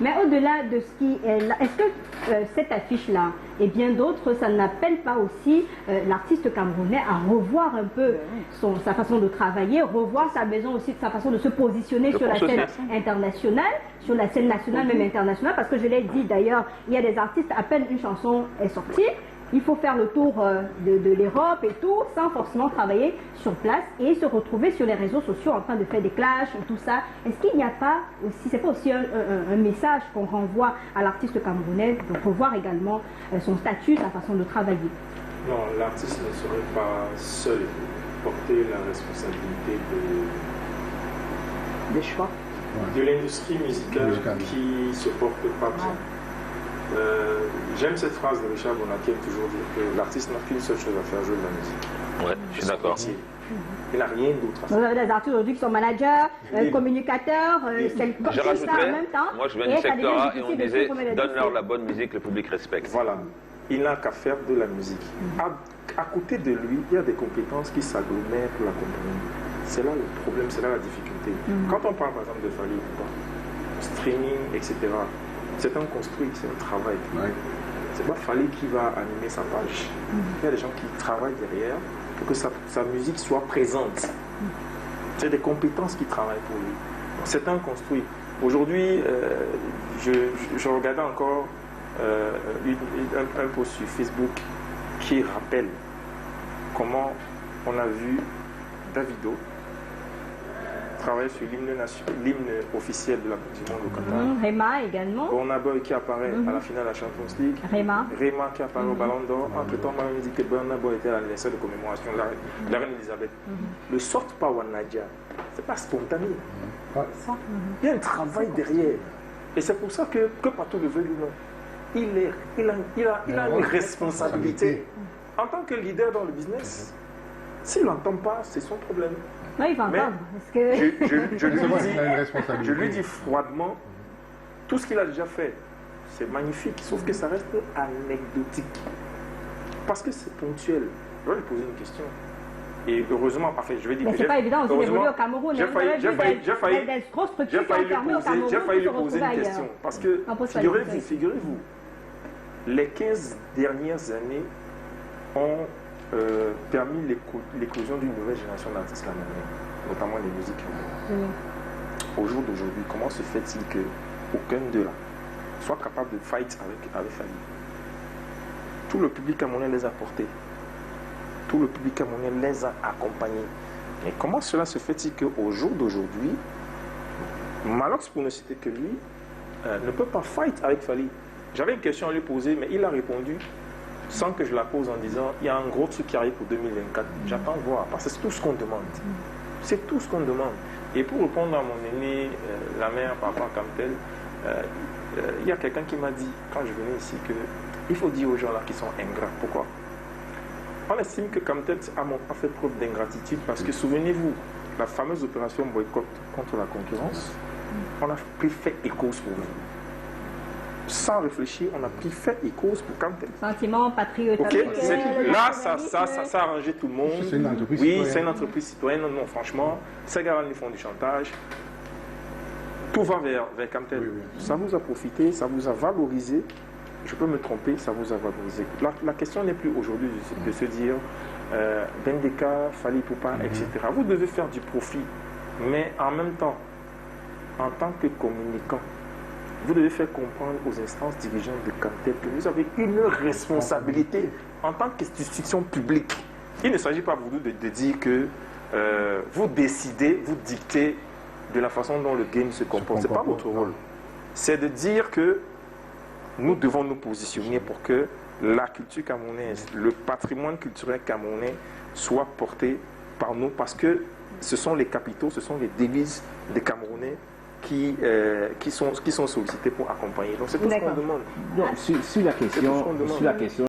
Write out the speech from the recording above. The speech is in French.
Mais au-delà de ce qui est là, est-ce que cette affiche-là et bien d'autres, ça n'appelle pas aussi l'artiste camerounais à revoir un peu sa façon de travailler, revoir sa maison aussi, sa façon de se positionner sur la scène internationale, sur la scène nationale, même internationale, parce que je l'ai dit d'ailleurs, il y a des artistes, à peine une chanson est sortie, il faut faire le tour de l'Europe et tout, sans forcément travailler sur place et se retrouver sur les réseaux sociaux en train de faire des clashs et tout ça. Est-ce qu'il n'y a pas aussi, c'est pas aussi un message qu'on renvoie à l'artiste camerounais de revoir également son statut, sa façon de travailler? Non, l'artiste ne saurait pas seul porter la responsabilité des choix de l'industrie musicale qui se porte pas bien. J'aime cette phrase de Richard Bona qui aime toujours dire que l'artiste n'a qu'une seule chose à faire, jouer de la musique. Ouais, je suis d'accord. Il n'a rien d'autre à faire. Vous avez des artistes aujourd'hui qui sont managers, communicateurs, c'est ça en même temps. Moi je viens du secteur A et on disait donne-leur la bonne musique, le public respecte. Voilà, il n'a qu'à faire de la musique. À côté de lui, il y a des compétences qui s'agglomèrent pour l'accompagner. C'est là le problème, c'est là la difficulté. Quand on parle par exemple de Fally Ipupa, streaming, etc., c'est un construit, c'est un travail. C'est pas Fally qui va animer sa page. Il y a des gens qui travaillent derrière pour que sa musique soit présente. C'est des compétences qui travaillent pour lui. C'est un construit. Aujourd'hui, je regardais encore un post sur Facebook qui rappelle comment on a vu Davido travailler sur l'hymne officiel de la Coupe du Monde au Qatar. Réma également. Burna Boy qui apparaît à la finale de la Champions League. Réma qui apparaît au Ballon d'Or. Entre-temps, moi, on me dit que Burna Boy était à l'anniversaire de commémoration de la reine Elisabeth. Le soft power Nadia, c'est pas spontané. Il y a un travail derrière. Et c'est pour ça que partout le veuille ou non, il a une responsabilité. En tant que leader dans le business, s'il ne l'entend pas, c'est son problème. Oui, il va entendre. Je lui dis froidement, tout ce qu'il a déjà fait, c'est magnifique, sauf que ça reste anecdotique. Parce que c'est ponctuel. Je vais lui poser une question. Et heureusement, enfin, je vais dire. Mais c'est pas évident aussi d'évoluer au Cameroun. J'ai failli lui poser une question. Parce que, figurez-vous, les 15 dernières années ont permis l'éclosion d'une nouvelle génération d'artistes camerounais, notamment les musiques camerounaises. Au jour d'aujourd'hui, comment se fait-il qu'aucun d'eux soit capable de fight avec Fally? Tout le public camerounais les a portés. Tout le public camerounais les a accompagnés. Mais comment cela se fait-il qu'au jour d'aujourd'hui, Malox, pour ne citer que lui, ne peut pas fight avec Fally? J'avais une question à lui poser, mais il a répondu sans que je la pose en disant il y a un gros truc qui arrive pour 2024. J'attends voir, parce que c'est tout ce qu'on demande. C'est tout ce qu'on demande. Et pour répondre à mon aîné, la mère, par rapport à Kamtel, il y a quelqu'un qui m'a dit, quand je venais ici, qu'il faut dire aux gens là qui sont ingrats. Pourquoi? On estime que Kamtel a fait preuve d'ingratitude parce que, souvenez-vous, la fameuse opération boycott contre la concurrence, on a pris fait et cause pour vous. Sans réfléchir, on a pris fait et cause pour Kamtel. Sentiment patriotique. Là, ça a arrangé tout le monde. C'est une entreprise citoyenne. C'est une entreprise citoyenne. Non, franchement, ces gars-là nous font du chantage. Tout va vers Kamtel. Oui. Ça vous a profité, ça vous a valorisé. Je peux me tromper, ça vous a valorisé. La question n'est plus aujourd'hui de se dire Bendeka, Fally Ipupa, etc. Vous devez faire du profit. Mais en même temps, en tant que communicant, vous devez faire comprendre aux instances dirigeantes de Kamtel que vous avez une responsabilité en tant qu'institution publique. Il ne s'agit pas pour vous de dire que vous décidez, vous dictez de la façon dont le game se comporte. Ce n'est pas votre rôle. C'est de dire que nous devons nous positionner pour que la culture camerounaise, le patrimoine culturel camerounais soit porté par nous parce que ce sont les capitaux, ce sont les devises des Camerounais qui sont sollicités pour accompagner. Donc c'est tout ce qu'on demande. Donc, sur la question